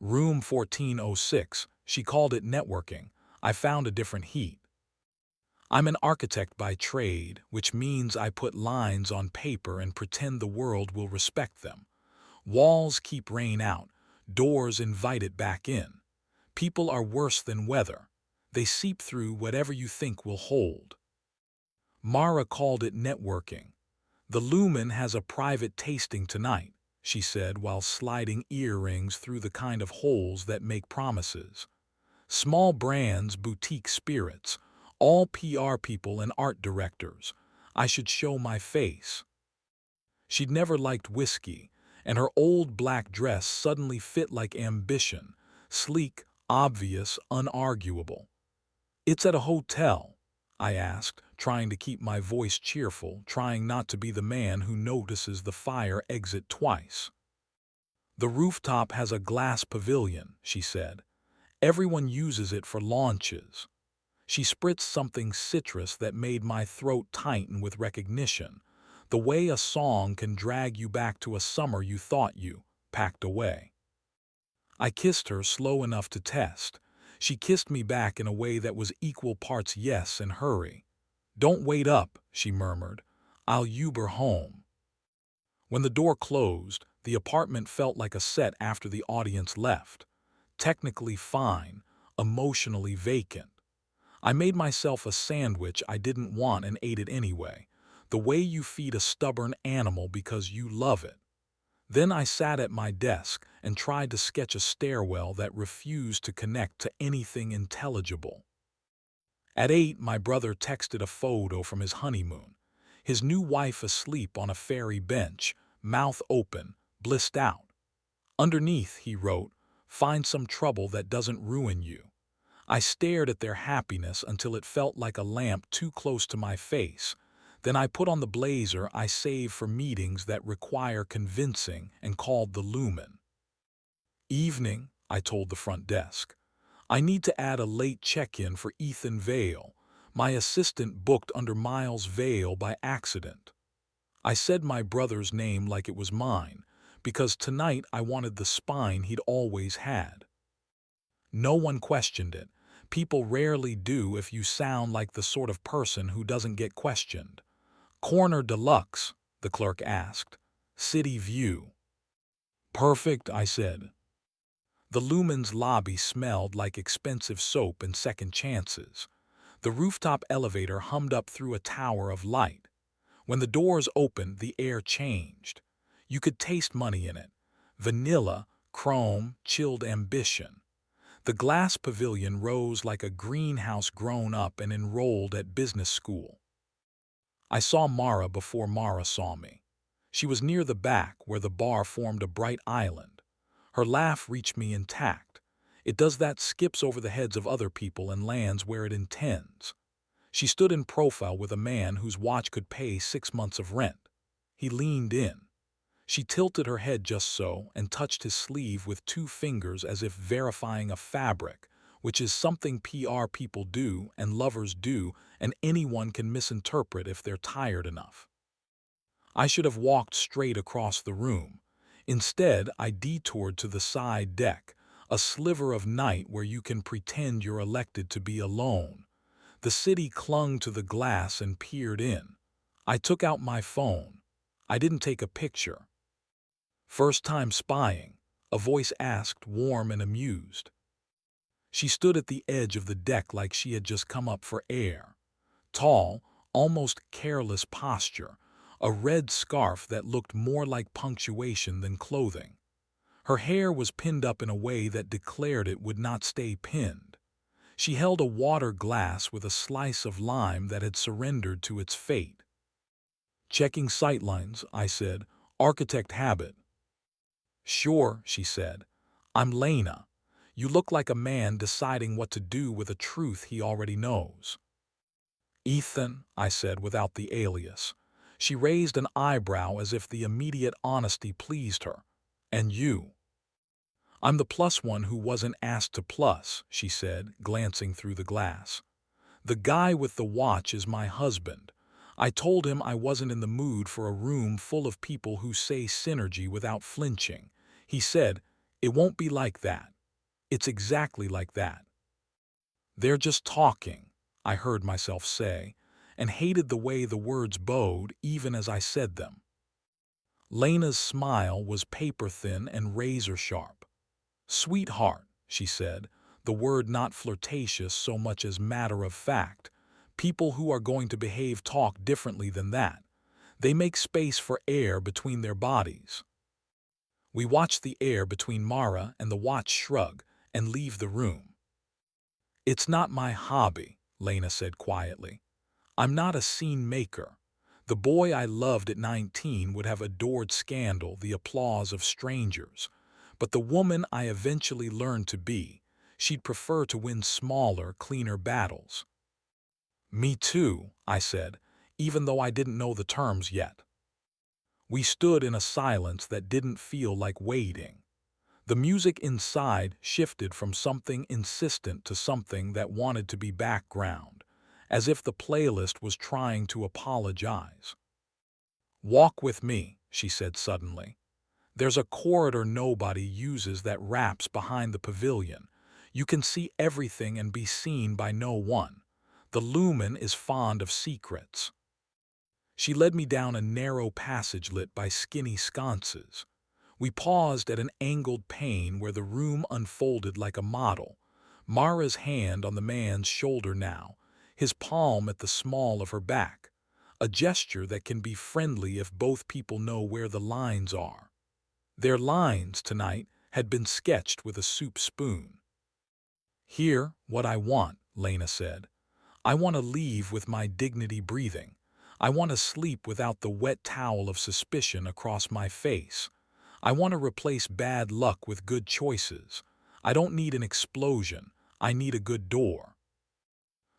Room 1406, she called it networking. I found a different heat. I'm an architect by trade, which means I put lines on paper and pretend the world will respect them. Walls keep rain out, doors invite it back in. People are worse than weather. They seep through whatever you think will hold. Mara called it networking. The Lumen has a private tasting tonight, she said while sliding earrings through the kind of holes that make promises. Small brands, boutique spirits, all PR people and art directors. I should show my face. She'd never liked whiskey, and her old black dress suddenly fit like ambition, sleek, obvious, unarguable. "It's at a hotel," I asked, trying to keep my voice cheerful, trying not to be the man who notices the fire exit twice. "The rooftop has a glass pavilion," she said. "Everyone uses it for launches." She spritzed something citrus that made my throat tighten with recognition, the way a song can drag you back to a summer you thought you packed away. I kissed her slow enough to test. She kissed me back in a way that was equal parts yes and hurry. "Don't wait up," she murmured. "I'll Uber home." When the door closed, the apartment felt like a set after the audience left. Technically fine, emotionally vacant. I made myself a sandwich I didn't want and ate it anyway, the way you feed a stubborn animal because you love it. Then I sat at my desk and tried to sketch a stairwell that refused to connect to anything intelligible. At 8, my brother texted a photo from his honeymoon. His new wife asleep on a fairy bench, mouth open, blissed out. Underneath, he wrote, "Find some trouble that doesn't ruin you." I stared at their happiness until it felt like a lamp too close to my face. Then I put on the blazer I save for meetings that require convincing and called the Lumen. "Evening," I told the front desk. "I need to add a late check-in for Ethan Vale. My assistant booked under Miles Vale by accident." I said my brother's name like it was mine, because tonight I wanted the spine he'd always had. No one questioned it. People rarely do if you sound like the sort of person who doesn't get questioned. "Corner deluxe?" the clerk asked. "City view." "Perfect," I said. The Lumen's lobby smelled like expensive soap and second chances. The rooftop elevator hummed up through a tower of light. When the doors opened, the air changed. You could taste money in it. Vanilla, chrome, chilled ambition. The glass pavilion rose like a greenhouse grown up and enrolled at business school. I saw Mara before Mara saw me. She was near the back where the bar formed a bright island. Her laugh reached me intact. It does that, skips over the heads of other people and lands where it intends. She stood in profile with a man whose watch could pay 6 months of rent. He leaned in. She tilted her head just so and touched his sleeve with 2 fingers as if verifying a fabric, which is something PR people do and lovers do and anyone can misinterpret if they're tired enough. I should have walked straight across the room. Instead, I detoured to the side deck, a sliver of night where you can pretend you're elected to be alone. The city clung to the glass and peered in. I took out my phone. I didn't take a picture. "First time spying?" a voice asked, warm and amused. She stood at the edge of the deck like she had just come up for air. Tall, almost careless posture, a red scarf that looked more like punctuation than clothing. Her hair was pinned up in a way that declared it would not stay pinned. She held a water glass with a slice of lime that had surrendered to its fate. "Checking sightlines," I said. "Architect habit." "Sure," she said. "I'm Lena. You look like a man deciding what to do with a truth he already knows." "Ethan," I said without the alias. She raised an eyebrow as if the immediate honesty pleased her. "And you?" "I'm the plus one who wasn't asked to plus," she said, glancing through the glass. "The guy with the watch is my husband. I told him I wasn't in the mood for a room full of people who say synergy without flinching. He said, It won't be like that. It's exactly like that. They're just talking, I heard myself say, and hated the way the words bowed even as I said them. Lena's smile was paper-thin and razor-sharp. "Sweetheart," she said, the word not flirtatious so much as matter-of-fact. "People who are going to behave talk differently than that. They make space for air between their bodies." We watched the air between Mara and the watch shrug and leave the room. "It's not my hobby," Lena said quietly. "I'm not a scene maker. The boy I loved at 19 would have adored scandal, the applause of strangers. But the woman I eventually learned to be, she'd prefer to win smaller, cleaner battles." "Me too," I said, even though I didn't know the terms yet. We stood in a silence that didn't feel like waiting. The music inside shifted from something insistent to something that wanted to be background, as if the playlist was trying to apologize. "Walk with me," she said suddenly. "There's a corridor nobody uses that wraps behind the pavilion. You can see everything and be seen by no one. The lumen is fond of secrets." She led me down a narrow passage lit by skinny sconces. We paused at an angled pane where the room unfolded like a model, Mara's hand on the man's shoulder now, his palm at the small of her back, a gesture that can be friendly if both people know where the lines are. Their lines, tonight, had been sketched with a soup spoon. "Here, what I want," Lena said. "I want to leave with my dignity breathing. I want to sleep without the wet towel of suspicion across my face. I want to replace bad luck with good choices. I don't need an explosion. I need a good door."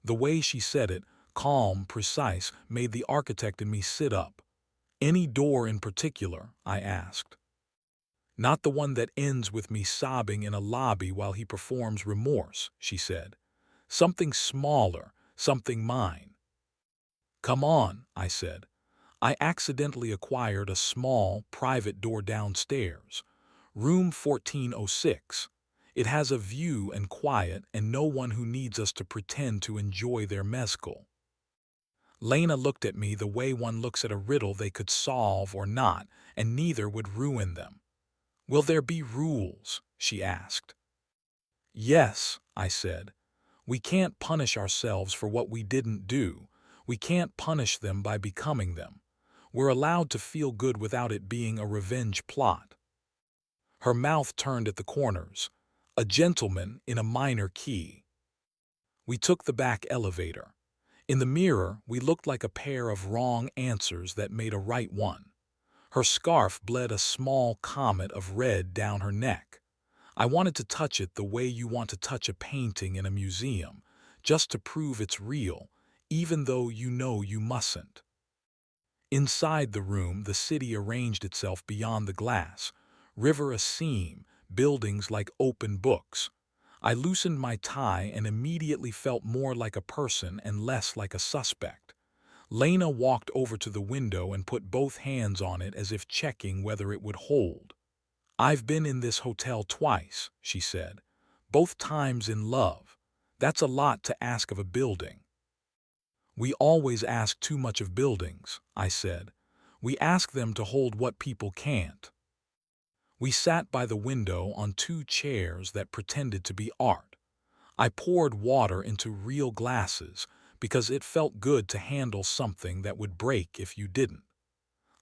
The way she said it, calm, precise, made the architect in me sit up. "Any door in particular?" I asked. "Not the one that ends with me sobbing in a lobby while he performs remorse," she said. "Something smaller, something mine." "Come on," I said. I accidentally acquired a small, private door downstairs. Room 1406. It has a view and quiet and no one who needs us to pretend to enjoy their mezcal. Lena looked at me the way one looks at a riddle they could solve or not, and neither would ruin them. "Will there be rules?" she asked. "Yes," I said. "We can't punish ourselves for what we didn't do. We can't punish them by becoming them. We're allowed to feel good without it being a revenge plot." Her mouth turned at the corners. "A gentleman in a minor key." We took the back elevator. In the mirror, we looked like a pair of wrong answers that made a right one. Her scarf bled a small comet of red down her neck. I wanted to touch it the way you want to touch a painting in a museum, just to prove it's real, even though you know you mustn't. Inside the room, the city arranged itself beyond the glass, river a seam, buildings like open books. I loosened my tie and immediately felt more like a person and less like a suspect. Lena walked over to the window and put both hands on it as if checking whether it would hold. "I've been in this hotel twice," she said. "Both times in love. That's a lot to ask of a building." "We always ask too much of buildings," I said. "We ask them to hold what people can't." We sat by the window on two chairs that pretended to be art. I poured water into real glasses because it felt good to handle something that would break if you didn't.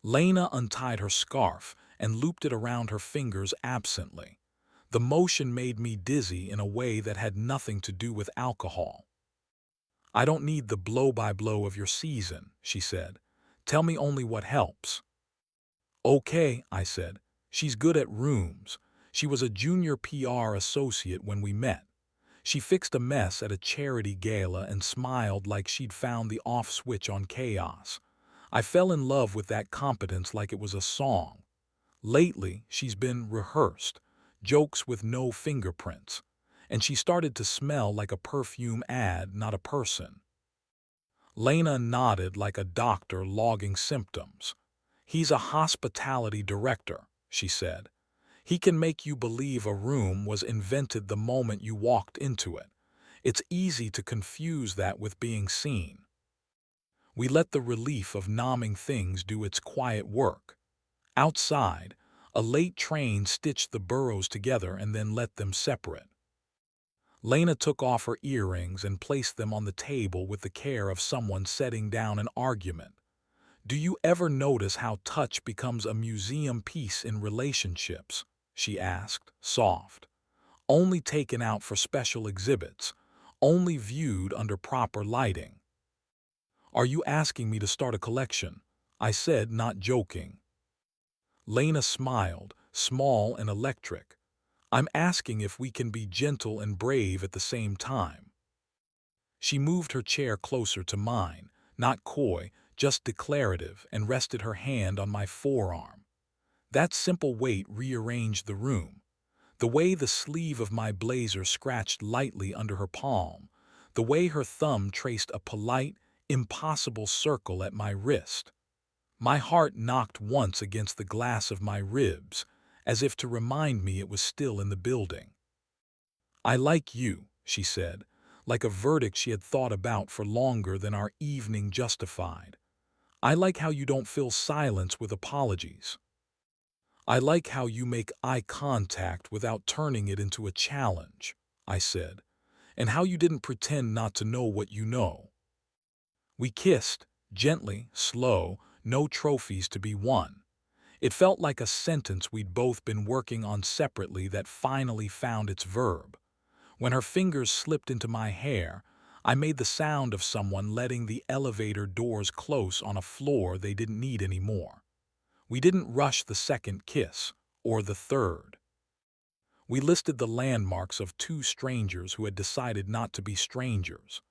Lena untied her scarf and looped it around her fingers absently. The motion made me dizzy in a way that had nothing to do with alcohol. "I don't need the blow-by-blow of your season," she said. "Tell me only what helps." "Okay," I said. "She's good at rooms. She was a junior PR associate when we met. She fixed a mess at a charity gala and smiled like she'd found the off switch on chaos. I fell in love with that competence like it was a song. Lately, she's been rehearsed, jokes with no fingerprints, and she started to smell like a perfume ad, not a person." Lena nodded like a doctor logging symptoms. "He's a hospitality director," she said. He can make you believe a room was invented the moment you walked into it. It's easy to confuse that with being seen. We let the relief of numbing things do its quiet work. Outside, a late train stitched the boroughs together and then let them separate. Lena took off her earrings and placed them on the table with the care of someone setting down an argument. "Do you ever notice how touch becomes a museum piece in relationships?" she asked, soft. "Only taken out for special exhibits, only viewed under proper lighting." "Are you asking me to start a collection?" I said, not joking. Lena smiled, small and electric. "I'm asking if we can be gentle and brave at the same time." She moved her chair closer to mine, not coy, just declarative, and rested her hand on my forearm. That simple weight rearranged the room. The way the sleeve of my blazer scratched lightly under her palm, the way her thumb traced a polite, impossible circle at my wrist. My heart knocked once against the glass of my ribs, as if to remind me it was still in the building. "I like you," she said, like a verdict she had thought about for longer than our evening justified. "I like how you don't fill silence with apologies. I like how you make eye contact without turning it into a challenge," I said, "and how you didn't pretend not to know what you know." We kissed, gently, slow, no trophies to be won. It felt like a sentence we'd both been working on separately that finally found its verb. When her fingers slipped into my hair, I made the sound of someone letting the elevator doors close on a floor they didn't need anymore. We didn't rush the second kiss, or the third. We listed the landmarks of two strangers who had decided not to be strangers.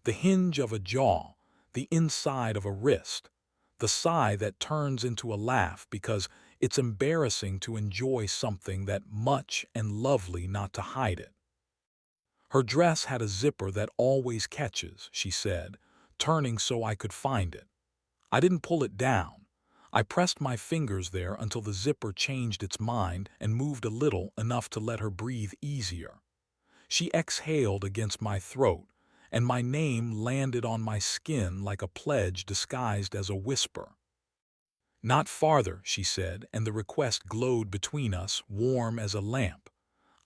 The hinge of a jaw, the inside of a wrist, the sigh that turns into a laugh because it's embarrassing to enjoy something that much and lovely not to hide it. Her dress had a zipper that always catches, she said, turning so I could find it. I didn't pull it down. I pressed my fingers there until the zipper changed its mind and moved a little, enough to let her breathe easier. She exhaled against my throat, and my name landed on my skin like a pledge disguised as a whisper. "Not farther," she said, and the request glowed between us, warm as a lamp.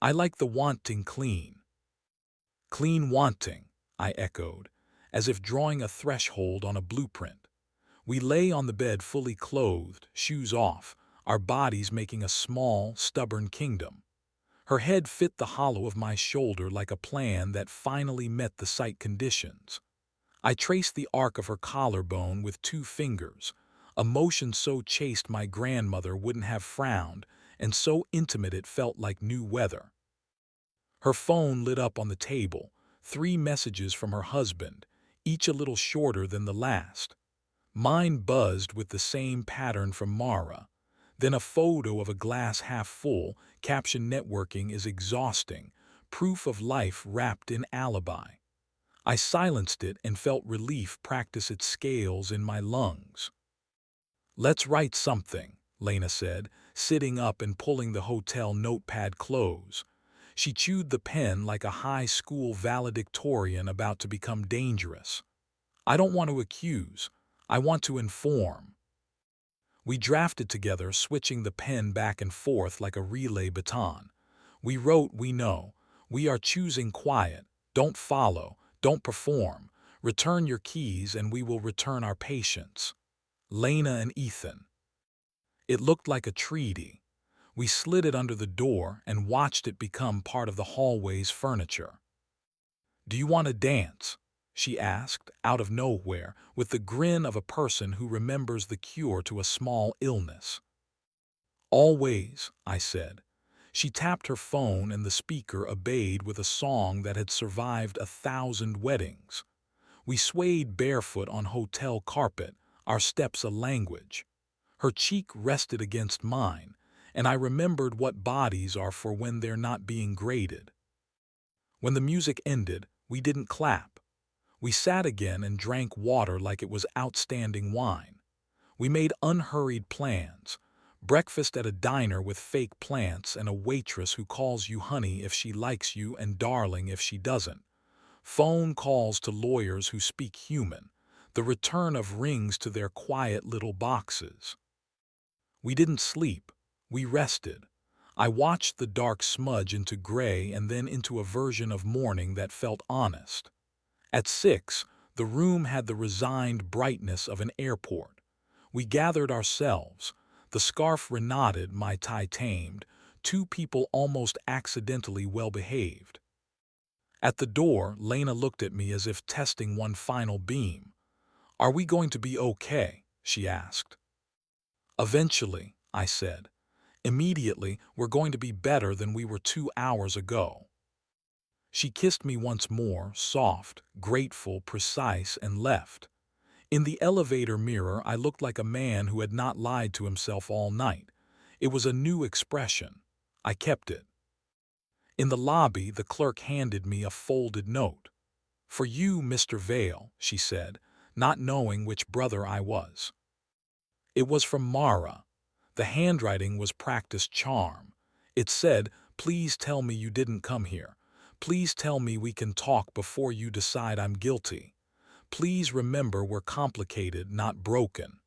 "I like the wanting clean." "Clean wanting," I echoed, as if drawing a threshold on a blueprint. We lay on the bed fully clothed, shoes off, our bodies making a small, stubborn kingdom. Her head fit the hollow of my shoulder like a plan that finally met the sight conditions. I traced the arc of her collarbone with 2 fingers, a motion so chaste my grandmother wouldn't have frowned, and so intimate it felt like new weather. Her phone lit up on the table, 3 messages from her husband, each a little shorter than the last. Mine buzzed with the same pattern from Mara. Then a photo of a glass half full, captioned "Networking is exhausting, proof of life wrapped in alibi." I silenced it and felt relief practice its scales in my lungs. "Let's write something," Lena said, sitting up and pulling the hotel notepad close. She chewed the pen like a high school valedictorian about to become dangerous. "I don't want to accuse. I want to inform." We drafted together, switching the pen back and forth like a relay baton. We wrote, "We know. We are choosing quiet. Don't follow. Don't perform. Return your keys and we will return our patience. Lena and Ethan." It looked like a treaty. We slid it under the door and watched it become part of the hallway's furniture. "Do you want to dance?" she asked, out of nowhere, with the grin of a person who remembers the cure to a small illness. "Always," I said. She tapped her phone and the speaker obeyed with a song that had survived 1,000 weddings. We swayed barefoot on hotel carpet, our steps a language. Her cheek rested against mine, and I remembered what bodies are for when they're not being graded. When the music ended, we didn't clap. We sat again and drank water like it was outstanding wine. We made unhurried plans, Breakfast at a diner with fake plants and a waitress who calls you honey if she likes you and darling if she doesn't. Phone calls to lawyers who speak human. The return of rings to their quiet little boxes. We didn't sleep. We rested. I watched the dark smudge into gray and then into a version of morning that felt honest. At 6, the room had the resigned brightness of an airport. We gathered ourselves. The scarf reknotted, my tie tamed, two people almost accidentally well-behaved. At the door, Lena looked at me as if testing one final beam. "Are we going to be okay?" she asked. "Eventually," I said. "Immediately, we're going to be better than we were 2 hours ago." She kissed me once more, soft, grateful, precise, and left. In the elevator mirror, I looked like a man who had not lied to himself all night. It was a new expression. I kept it. In the lobby, the clerk handed me a folded note. "For you, Mr. Vale," she said, not knowing which brother I was. It was from Mara. The handwriting was practiced charm. It said, "Please tell me you didn't come here. Please tell me we can talk before you decide I'm guilty. Please remember we're complicated, not broken."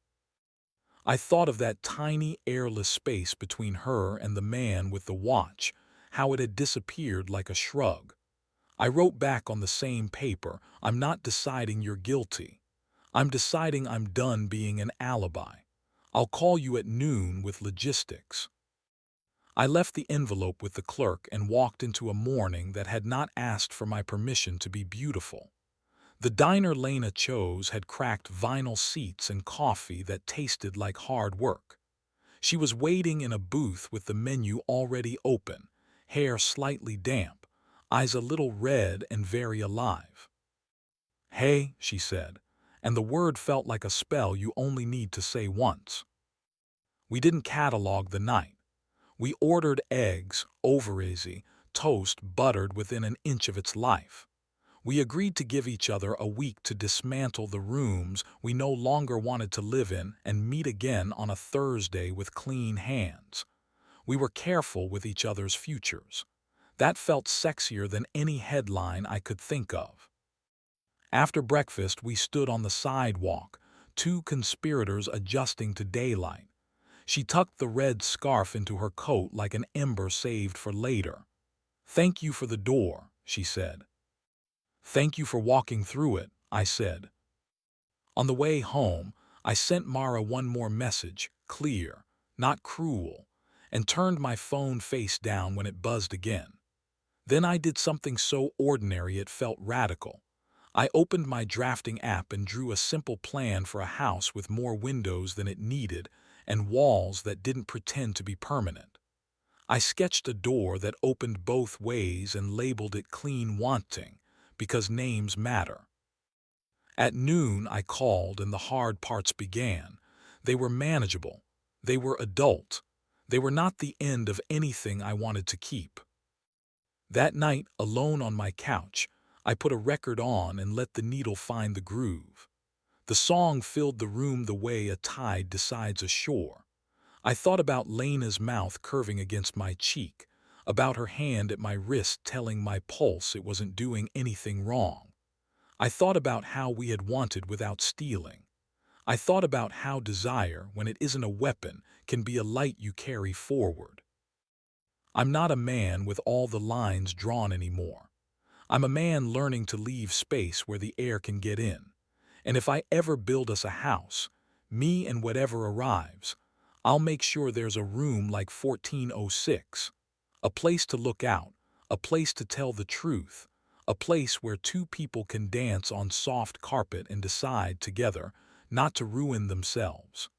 I thought of that tiny, airless space between her and the man with the watch, how it had disappeared like a shrug. I wrote back on the same paper, "I'm not deciding you're guilty. I'm deciding I'm done being an alibi. I'll call you at noon with logistics." I left the envelope with the clerk and walked into a morning that had not asked for my permission to be beautiful. The diner Lena chose had cracked vinyl seats and coffee that tasted like hard work. She was waiting in a booth with the menu already open, hair slightly damp, eyes a little red and very alive. "Hey," she said, and the word felt like a spell you only need to say once. We didn't catalog the night. We ordered eggs, over easy, toast buttered within an inch of its life. We agreed to give each other a week to dismantle the rooms we no longer wanted to live in and meet again on a Thursday with clean hands. We were careful with each other's futures. That felt sexier than any headline I could think of. After breakfast, we stood on the sidewalk, two conspirators adjusting to daylight. She tucked the red scarf into her coat like an ember saved for later. "Thank you for the door," she said. "Thank you for walking through it," I said. On the way home, I sent Mara one more message, clear, not cruel, and turned my phone face down when it buzzed again. Then I did something so ordinary it felt radical. I opened my drafting app and drew a simple plan for a house with more windows than it needed and walls that didn't pretend to be permanent. I sketched a door that opened both ways and labeled it Clean Wanting, because names matter. At noon, I called and the hard parts began. They were manageable. They were adult. They were not the end of anything I wanted to keep. That night, alone on my couch, I put a record on and let the needle find the groove. The song filled the room the way a tide decides a shore. I thought about Lena's mouth curving against my cheek, about her hand at my wrist telling my pulse it wasn't doing anything wrong. I thought about how we had wanted without stealing. I thought about how desire, when it isn't a weapon, can be a light you carry forward. I'm not a man with all the lines drawn anymore. I'm a man learning to leave space where the air can get in. And if I ever build us a house, me and whatever arrives, I'll make sure there's a room like 1406, a place to look out, a place to tell the truth, a place where two people can dance on soft carpet and decide together not to ruin themselves.